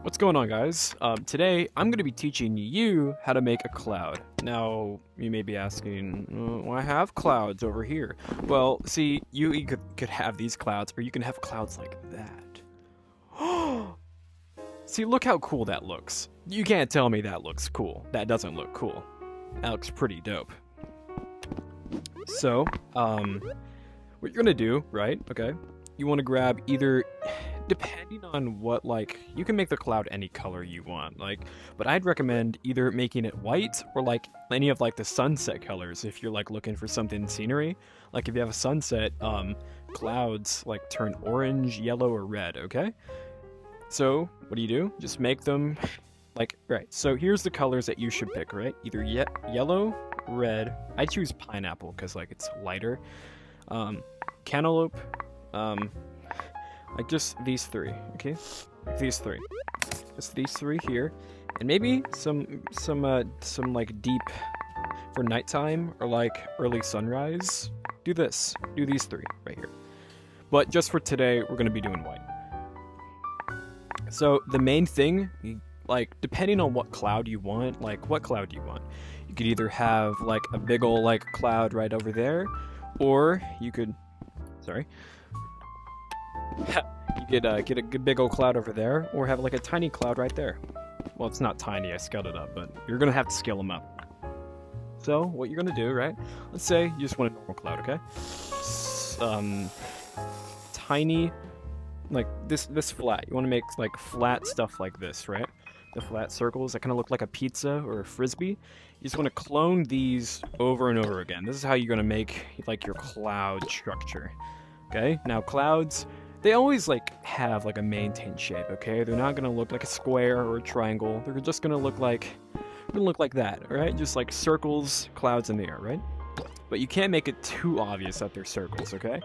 What's going on, guys? Today I'm going to be teaching you how to make a cloud. Now, you may be asking, well, I have clouds over here. Well, see, you could have these clouds, or you can have clouds like that. See, look how cool that looks. You can't tell me that looks cool. That doesn't look cool. That looks pretty dope. So, what you're going to do, right, okay, you want to grab either, depending on what, like, you can make the cloud any color you want, like, but I'd recommend either making it white or like any of like the sunset colors if you're like looking for something scenery. Like if you have a sunset, clouds like turn orange, yellow, or red, okay? So what do? Just make them like, right, so here's the colors that you should pick, right? Either yellow, red, I choose pineapple because like it's lighter, cantaloupe, like just these three, okay? Like these three. Just these three here. And maybe some like deep for nighttime or like early sunrise. Do this. Do these three right here. But just for today, we're gonna be doing white. So the main thing, like depending on what cloud you want, like what cloud do you want? You could either have like a big ol' like cloud right over there, or you could, sorry. You could get a good big old cloud over there, or have like a tiny cloud right there. Well, it's not tiny, I scaled it up, but you're gonna have to scale them up. So, what you're gonna do, right? Let's say you just want a normal cloud, okay? Tiny, like this flat. You want to make like flat stuff like this, right? The flat circles that kind of look like a pizza or a frisbee. You just want to clone these over and over again. This is how you're gonna make like your cloud structure. Okay? Now clouds, they always like have like a maintained shape, okay? They're not gonna look like a square or a triangle. They're just gonna look like that, alright? Just like circles, clouds in the air, right? But you can't make it too obvious that they're circles, okay?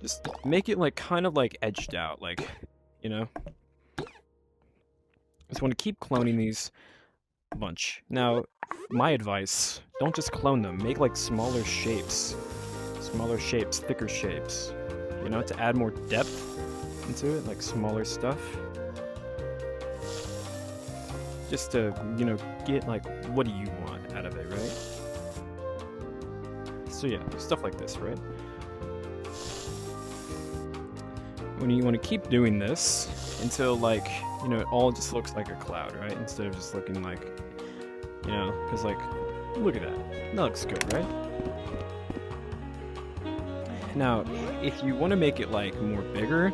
Just make it like kind of like edged out, like, you know? Just want to keep cloning these a bunch. Now, my advice, don't just clone them. Make like smaller shapes, thicker shapes. You know, to add more depth into it, like smaller stuff. Just to, you know, get like, what do you want out of it, right? So yeah, stuff like this, right? When you want to keep doing this until like, you know, it all just looks like a cloud, right? Instead of just looking like, you know, because like, look at that. That looks good, right? Now, if you want to make it like more bigger,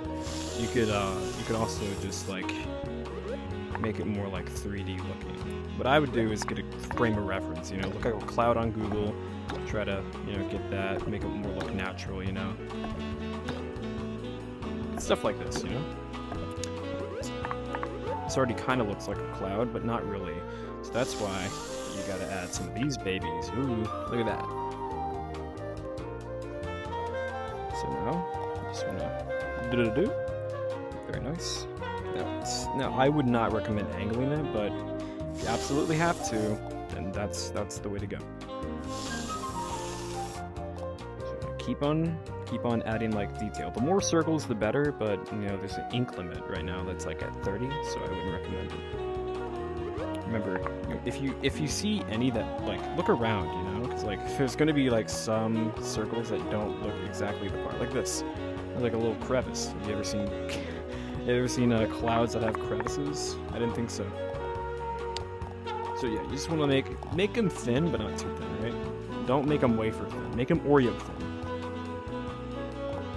you could also just like make it more like 3D looking. What I would do is get a frame of reference, you know, look at a cloud on Google, try to, you know, get that, make it more look natural, you know. Stuff like this, you know. This already kind of looks like a cloud, but not really. So that's why you gotta add some of these babies. Ooh, look at that. So now, just wanna do. Very nice. Now, I would not recommend angling it, but if you absolutely have to, then that's the way to go. So keep on adding like detail. The more circles, the better. But you know, there's an ink limit right now that's like at 30, so I wouldn't recommend it. Remember, you know, if you see any that like look around, you know, because like there's gonna be like some circles that don't look exactly the part, like this, like a little crevice. Have you ever seen clouds that have crevices? I didn't think so. So yeah, you just want to make them thin, but not too thin, right? Don't make them wafer thin. Make them Oreo thin.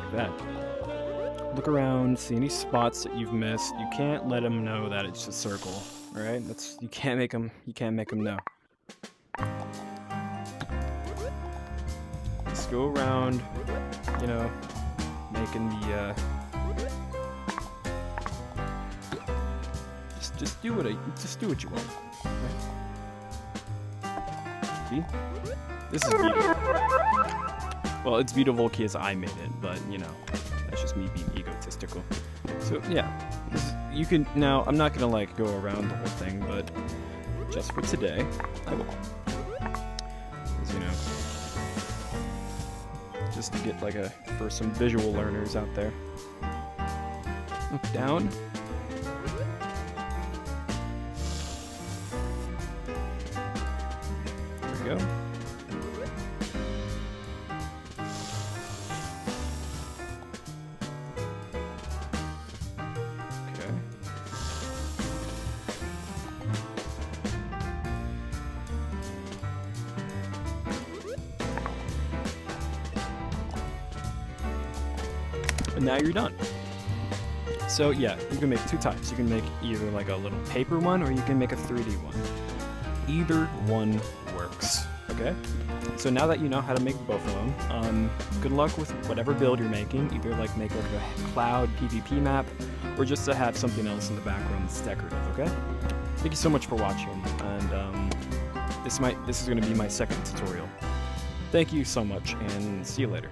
Like that. Look around, see any spots that you've missed. You can't let them know that it's a circle. Alright, you can't make them know. Just go around, you know, making the just do what you want. Okay? See? This is beautiful. Well, it's beautiful because I made it, but you know, that's just me being egotistical. So yeah. You can, now, I'm not gonna like go around the whole thing, but just for today, I will. Because, you know, just to get like for some visual learners out there. Look down. go. Okay. And now you're done. So yeah, you can make two types. You can make either like a little paper one, or you can make a 3D one. Either one works, okay? So now that you know how to make both of them, good luck with whatever build you're making. Either like make like a cloud PvP map, or just to have something else in the background that's decorative, okay? Thank you so much for watching, and this is going to be my second tutorial. Thank you so much, and see you later.